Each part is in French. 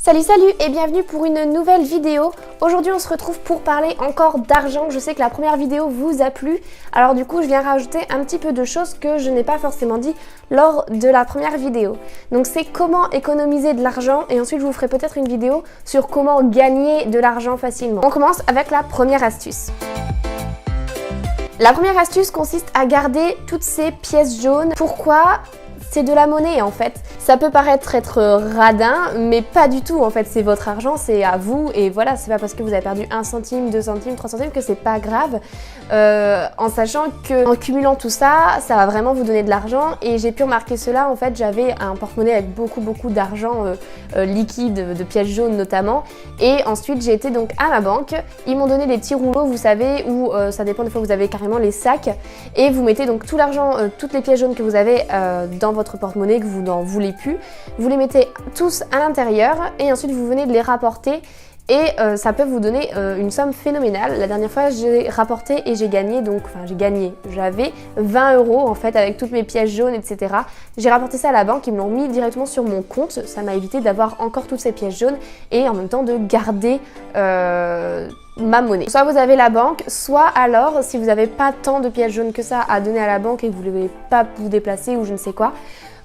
Salut et bienvenue pour une nouvelle vidéo. Aujourd'hui on se retrouve pour parler encore d'argent. Je sais que la première vidéo vous a plu, alors du coup je viens rajouter un petit peu de choses que je n'ai pas forcément dit lors de la première vidéo. Donc c'est comment économiser de l'argent et ensuite je vous ferai peut-être une vidéo sur comment gagner de l'argent facilement. On commence avec la première astuce. La première astuce consiste à garder toutes ces pièces jaunes. Pourquoi ? C'est de la monnaie en fait. Ça peut paraître être radin, mais pas du tout en fait. C'est votre argent, c'est à vous et voilà, c'est pas parce que vous avez perdu 1 centime, 2 centimes, 3 centimes que c'est pas grave. En sachant qu'en cumulant tout ça, ça va vraiment vous donner de l'argent et j'ai pu remarquer cela. En fait, j'avais un porte-monnaie avec beaucoup d'argent liquide, de pièces jaunes notamment. Et ensuite, j'ai été donc à ma banque. Ils m'ont donné des petits rouleaux, vous savez, où ça dépend des fois, vous avez carrément les sacs et vous mettez donc tout l'argent, toutes les pièces jaunes que vous avez dans votre porte-monnaie, que vous n'en voulez plus, vous les mettez tous à l'intérieur et ensuite vous venez de les rapporter et ça peut vous donner une somme phénoménale. La dernière fois j'ai rapporté et j'ai gagné, j'avais 20 € en fait avec toutes mes pièces jaunes etc. J'ai rapporté ça à la banque, ils me l'ont mis directement sur mon compte, ça m'a évité d'avoir encore toutes ces pièces jaunes et en même temps de garder ma monnaie. Soit vous avez la banque, soit alors si vous n'avez pas tant de pièces jaunes que ça à donner à la banque et que vous ne voulez pas vous déplacer ou je ne sais quoi,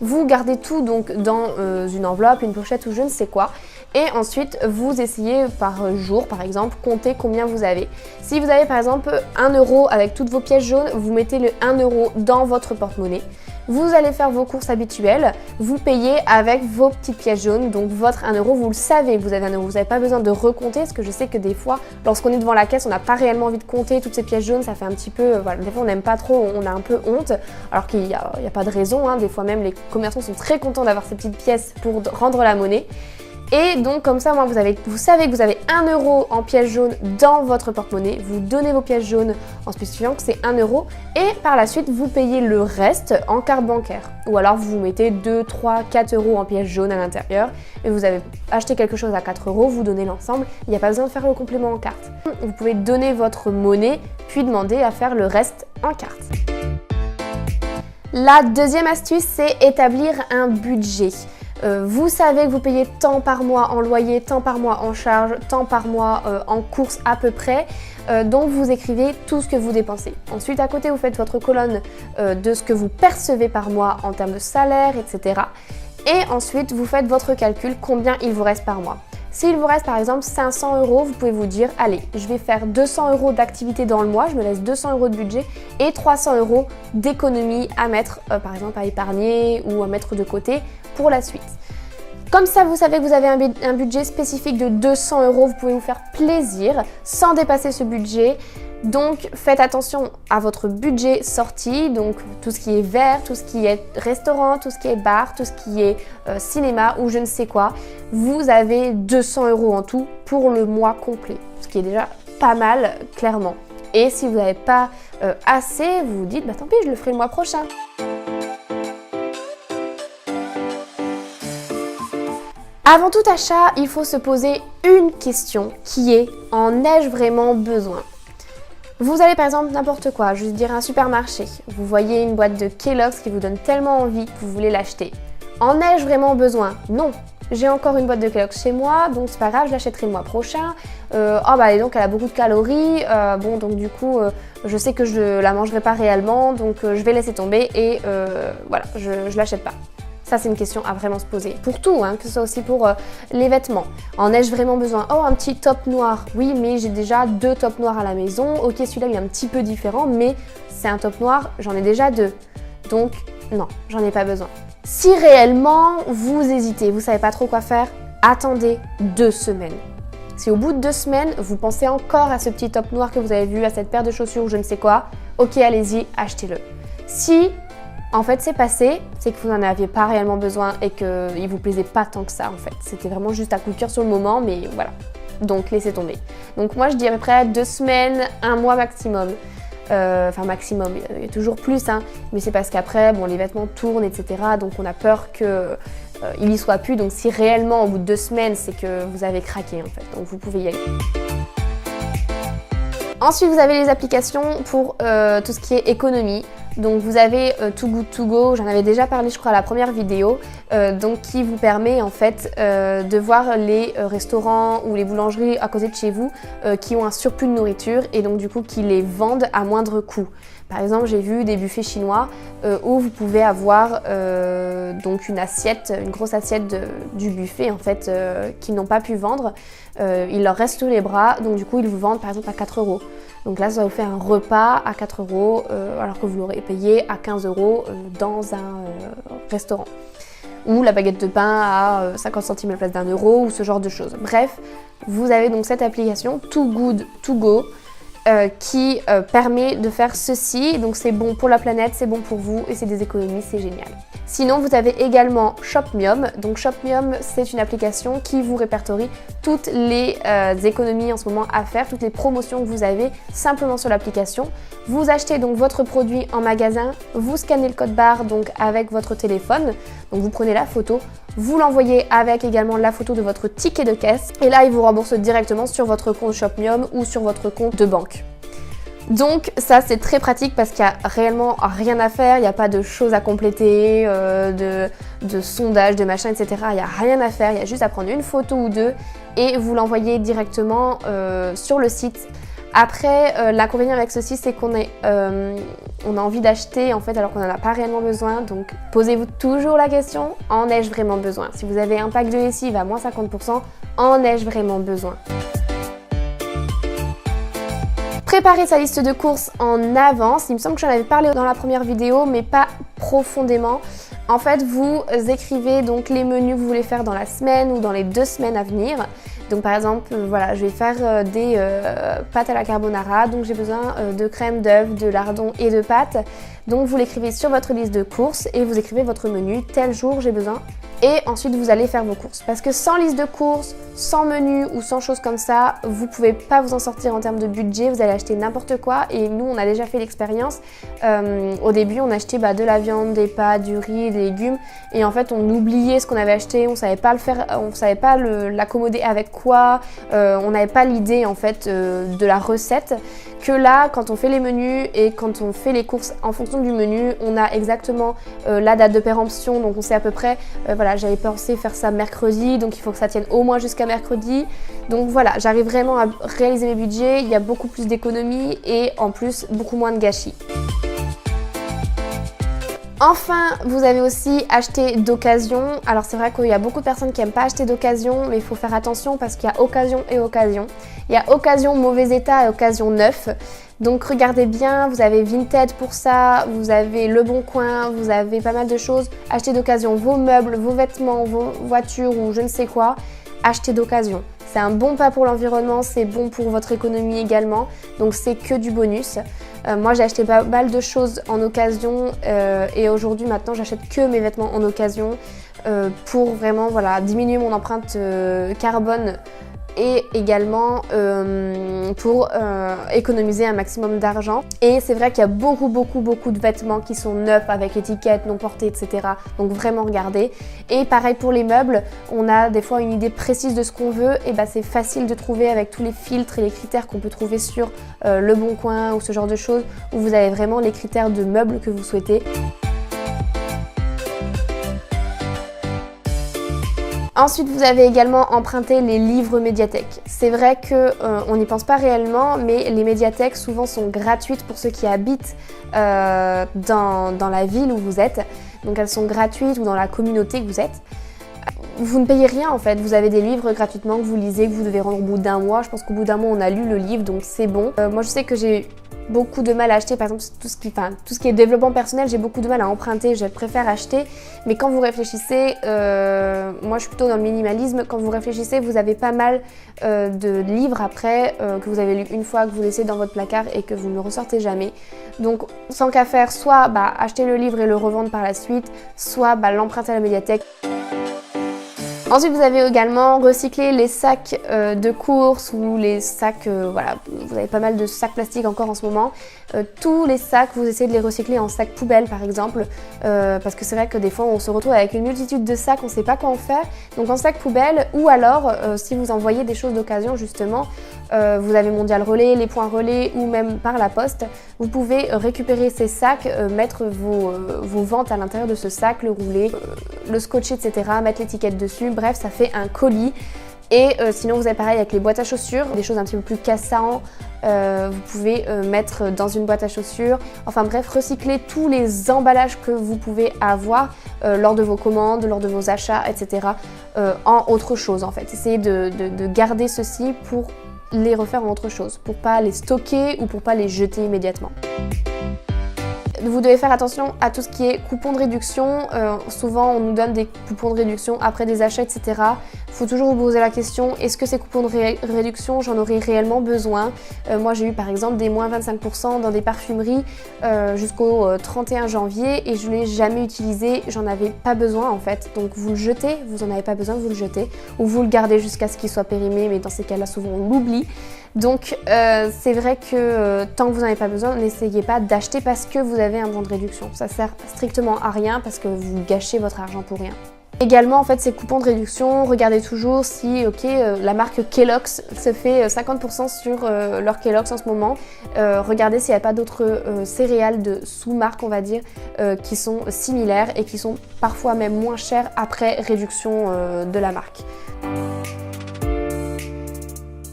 vous gardez tout donc dans une enveloppe, une pochette ou je ne sais quoi et ensuite vous essayez par jour par exemple compter combien vous avez. Si vous avez par exemple 1 € avec toutes vos pièces jaunes, vous mettez le 1 € dans votre porte-monnaie. Vous allez faire vos courses habituelles, vous payez avec vos petites pièces jaunes, donc votre 1 €, vous le savez, vous avez 1 €, vous n'avez pas besoin de recompter, parce que je sais que des fois, lorsqu'on est devant la caisse, on n'a pas réellement envie de compter toutes ces pièces jaunes, ça fait un petit peu, voilà, des fois on n'aime pas trop, on a un peu honte, alors qu'il n'y a pas de raison, hein, des fois même les commerçants sont très contents d'avoir ces petites pièces pour rendre la monnaie. Et donc comme ça, vous savez que vous avez 1 € en pièces jaunes dans votre porte-monnaie, vous donnez vos pièces jaunes en spécifiant que c'est 1 € et par la suite vous payez le reste en carte bancaire. Ou alors vous mettez 2, 3, 4 € en pièces jaunes à l'intérieur et vous avez acheté quelque chose à 4 €, vous donnez l'ensemble, il n'y a pas besoin de faire le complément en carte. Vous pouvez donner votre monnaie puis demander à faire le reste en carte. La deuxième astuce, c'est établir un budget. Vous savez que vous payez tant par mois en loyer, tant par mois en charge, tant par mois en courses à peu près, donc vous écrivez tout ce que vous dépensez. Ensuite à côté vous faites votre colonne de ce que vous percevez par mois en termes de salaire, etc. Et ensuite vous faites votre calcul combien il vous reste par mois. S'il vous reste par exemple 500 €, vous pouvez vous dire allez, je vais faire 200 € d'activité dans le mois, je me laisse 200 € de budget et 300 € d'économie à mettre par exemple à épargner ou à mettre de côté pour la suite. Comme ça, vous savez que vous avez un budget spécifique de 200 €, vous pouvez vous faire plaisir sans dépasser ce budget. Donc faites attention à votre budget sorti, donc tout ce qui est verre, tout ce qui est restaurant, tout ce qui est bar, tout ce qui est cinéma ou je ne sais quoi. Vous avez 200 € en tout pour le mois complet, ce qui est déjà pas mal clairement. Et si vous n'avez pas assez, vous vous dites bah tant pis, je le ferai le mois prochain. Avant tout achat, il faut se poser une question qui est en ai-je vraiment besoin ? Vous allez par exemple n'importe quoi, je veux dire un supermarché, vous voyez une boîte de Kellogg's qui vous donne tellement envie que vous voulez l'acheter. En ai-je vraiment besoin ? Non. J'ai encore une boîte de Kellogg's chez moi, donc c'est pas grave, je l'achèterai le mois prochain. Et donc elle a beaucoup de calories, donc du coup je sais que je la mangerai pas réellement, donc je vais laisser tomber et voilà, je l'achète pas. Ça, c'est une question à vraiment se poser. Pour tout, hein, que ce soit aussi pour les vêtements. En ai-je vraiment besoin ? Oh, un petit top noir. Oui, mais j'ai déjà 2 tops noirs à la maison. Ok, celui-là, il est un petit peu différent, mais c'est un top noir, j'en ai déjà 2. Donc, non, j'en ai pas besoin. Si réellement, vous hésitez, vous savez pas trop quoi faire, attendez 2 semaines. Si au bout de 2 semaines, vous pensez encore à ce petit top noir que vous avez vu, à cette paire de chaussures ou je ne sais quoi, ok, allez-y, achetez-le. Si en fait c'est passé, c'est que vous n'en aviez pas réellement besoin et qu'il vous plaisait pas tant que ça en fait. C'était vraiment juste un coup de cœur sur le moment, mais voilà. Donc laissez tomber. Donc moi je dis à peu près 2 semaines, 1 mois maximum. Maximum, il y a toujours plus, hein, mais c'est parce qu'après, bon, les vêtements tournent, etc. Donc on a peur qu'il y soit plus. Donc si réellement au bout de 2 semaines, c'est que vous avez craqué en fait. Donc vous pouvez y aller. Ensuite, vous avez les applications pour tout ce qui est économie. Donc vous avez Too Good To Go, j'en avais déjà parlé je crois à la première vidéo, donc qui vous permet en fait de voir les restaurants ou les boulangeries à côté de chez vous qui ont un surplus de nourriture et donc du coup qui les vendent à moindre coût. Par exemple, j'ai vu des buffets chinois où vous pouvez avoir donc une grosse assiette du buffet en fait qu'ils n'ont pas pu vendre. Il leur reste les bras, donc du coup ils vous vendent par exemple à 4 €. Donc là, ça vous fait un repas à 4 € alors que vous l'aurez payé à 15 € dans un restaurant. Ou la baguette de pain à 50 centimes à la place d'1 € ou ce genre de choses. Bref, vous avez donc cette application Too Good To Go qui permet de faire ceci. Donc c'est bon pour la planète, c'est bon pour vous et c'est des économies, c'est génial. Sinon, vous avez également Shopmium. Donc Shopmium, c'est une application qui vous répertorie toutes les économies en ce moment à faire, toutes les promotions que vous avez simplement sur l'application. Vous achetez donc votre produit en magasin, vous scannez le code barre donc avec votre téléphone. Donc vous prenez la photo, vous l'envoyez avec également la photo de votre ticket de caisse et là, il vous rembourse directement sur votre compte Shopmium ou sur votre compte de banque. Donc ça c'est très pratique parce qu'il n'y a réellement rien à faire, il n'y a pas de choses à compléter, de sondage, de machin, etc. Il n'y a rien à faire, il y a juste à prendre une photo ou deux et vous l'envoyez directement sur le site. Après, l'inconvénient avec ceci, c'est qu'on a envie d'acheter en fait alors qu'on n'en a pas réellement besoin. Donc posez-vous toujours la question, en ai-je vraiment besoin? Si vous avez un pack de lessive à moins 50%, en ai-je vraiment besoin? Préparer sa liste de courses en avance, il me semble que j'en avais parlé dans la première vidéo mais pas profondément. En fait, vous écrivez donc les menus que vous voulez faire dans la semaine ou dans les 2 semaines à venir. Donc par exemple, voilà, je vais faire des pâtes à la carbonara, donc j'ai besoin de crème, d'œufs, de lardons et de pâtes. Donc vous l'écrivez sur votre liste de courses et vous écrivez votre menu, tel jour j'ai besoin. Et ensuite vous allez faire vos courses. Parce que sans liste de courses, sans menu ou sans choses comme ça, vous pouvez pas vous en sortir en termes de budget, vous allez acheter n'importe quoi. Et nous on a déjà fait l'expérience, au début on achetait de la viande, des pâtes, du riz, des légumes. Et en fait on oubliait ce qu'on avait acheté, on savait pas le faire, on savait pas l'accommoder avec quoi, on n'avait pas l'idée en fait de la recette. Que là quand on fait les menus et quand on fait les courses en fonction du menu, on a exactement la date de péremption, donc on sait à peu près, voilà, j'avais pensé faire ça mercredi, donc il faut que ça tienne au moins jusqu'à mercredi. Donc voilà, j'arrive vraiment à réaliser mes budgets, il y a beaucoup plus d'économies et en plus beaucoup moins de gâchis. Enfin, vous avez aussi acheté d'occasion. Alors c'est vrai qu'il y a beaucoup de personnes qui n'aiment pas acheter d'occasion, mais il faut faire attention parce qu'il y a occasion et occasion. Il y a occasion mauvais état et occasion neuf. Donc regardez bien, vous avez Vinted pour ça, vous avez Le Bon Coin, vous avez pas mal de choses. Achetez d'occasion vos meubles, vos vêtements, vos voitures ou je ne sais quoi. Achetez d'occasion. C'est un bon pas pour l'environnement, c'est bon pour votre économie également. Donc c'est que du bonus. Moi j'ai acheté pas mal de choses en occasion et aujourd'hui maintenant j'achète que mes vêtements en occasion pour vraiment voilà, diminuer mon empreinte carbone et également pour économiser un maximum d'argent. Et c'est vrai qu'il y a beaucoup de vêtements qui sont neufs avec étiquette, non portée, etc. Donc vraiment regardez. Et pareil pour les meubles, on a des fois une idée précise de ce qu'on veut et bah c'est facile de trouver avec tous les filtres et les critères qu'on peut trouver sur Le Bon Coin ou ce genre de choses où vous avez vraiment les critères de meubles que vous souhaitez. Ensuite, vous avez également emprunté les livres médiathèques. C'est vrai qu'on n'y pense pas réellement, mais les médiathèques souvent sont gratuites pour ceux qui habitent dans la ville où vous êtes. Donc elles sont gratuites ou dans la communauté que vous êtes. Vous ne payez rien en fait, vous avez des livres gratuitement que vous lisez, que vous devez rendre au bout d'un mois. Je pense qu'au bout d'un mois on a lu le livre, donc c'est bon. Moi je sais que j'ai beaucoup de mal à acheter, par exemple tout ce qui est développement personnel, j'ai beaucoup de mal à emprunter, je préfère acheter. Mais quand vous réfléchissez, moi je suis plutôt dans le minimalisme, quand vous réfléchissez vous avez pas mal de livres après que vous avez lu une fois, que vous laissez dans votre placard et que vous ne ressortez jamais. Donc sans qu'à faire, soit acheter le livre et le revendre par la suite, soit l'emprunter à la médiathèque. Ensuite, vous avez également recyclé les sacs de course ou les sacs, voilà, vous avez pas mal de sacs plastiques encore en ce moment. Tous les sacs, vous essayez de les recycler en sacs poubelle par exemple, parce que c'est vrai que des fois on se retrouve avec une multitude de sacs, on ne sait pas quoi en faire. Donc en sac poubelle, ou alors si vous envoyez des choses d'occasion justement, vous avez Mondial Relais, les points relais ou même par la poste, vous pouvez récupérer ces sacs, mettre vos ventes à l'intérieur de ce sac, le rouler, le scotcher, etc., mettre l'étiquette dessus, bref, ça fait un colis. Et sinon vous avez pareil avec les boîtes à chaussures, des choses un petit peu plus cassantes, vous pouvez mettre dans une boîte à chaussures. Enfin bref, recycler tous les emballages que vous pouvez avoir lors de vos commandes, lors de vos achats, etc. En autre chose en fait. Essayez de garder ceci pour les refaire en autre chose, pour pas les stocker ou pour pas les jeter immédiatement. Vous devez faire attention à tout ce qui est coupons de réduction. Souvent, on nous donne des coupons de réduction après des achats, etc. Il faut toujours vous poser la question, est-ce que ces coupons de réduction, j'en aurais réellement besoin? Moi, j'ai eu par exemple des moins 25% dans des parfumeries jusqu'au 31 janvier et je ne l'ai jamais utilisé. J'en avais pas besoin en fait. Donc, vous le jetez, vous n'en avez pas besoin, vous le jetez. Ou vous le gardez jusqu'à ce qu'il soit périmé, mais dans ces cas-là, souvent, on l'oublie. Donc c'est vrai que tant que vous n'en avez pas besoin, n'essayez pas d'acheter parce que vous avez un bon de réduction. Ça sert strictement à rien parce que vous gâchez votre argent pour rien. Également en fait ces coupons de réduction, regardez toujours si la marque Kellogg's se fait 50% sur leur Kellogg's en ce moment. Regardez s'il n'y a pas d'autres céréales de sous-marque on va dire qui sont similaires et qui sont parfois même moins chères après réduction de la marque.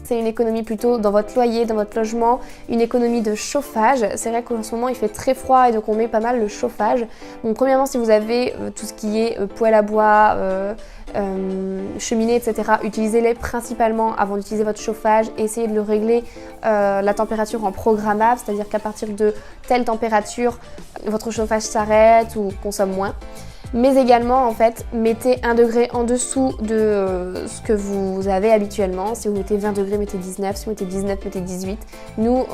C'est une économie plutôt dans votre loyer, dans votre logement, une économie de chauffage. C'est vrai qu'en ce moment il fait très froid et donc on met pas mal le chauffage. Donc premièrement si vous avez tout ce qui est poêle à bois, cheminée, etc. Utilisez-les principalement avant d'utiliser votre chauffage et essayez de le régler la température en programmable, c'est-à-dire qu'à partir de telle température, votre chauffage s'arrête ou consomme moins. Mais également en fait mettez 1 degré en dessous de ce que vous avez habituellement. Si vous mettez 20 degrés, mettez 19, si vous mettez 19, mettez 18. Nous,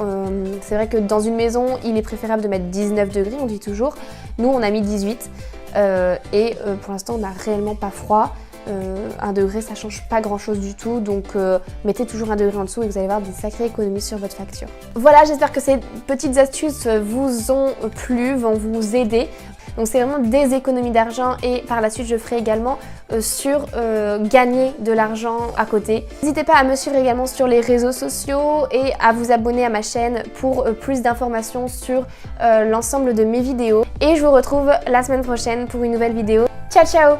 c'est vrai que dans une maison, il est préférable de mettre 19 degrés, on dit toujours. Nous, on a mis 18 et pour l'instant, on n'a réellement pas froid. 1 degré, ça change pas grand chose du tout, donc mettez toujours 1 degré en dessous et vous allez avoir des sacrées économies sur votre facture. Voilà, j'espère que ces petites astuces vous ont plu, vont vous aider. Donc c'est vraiment des économies d'argent et par la suite je ferai également sur gagner de l'argent à côté. N'hésitez pas à me suivre également sur les réseaux sociaux et à vous abonner à ma chaîne pour plus d'informations sur l'ensemble de mes vidéos. Et je vous retrouve la semaine prochaine pour une nouvelle vidéo. Ciao ciao!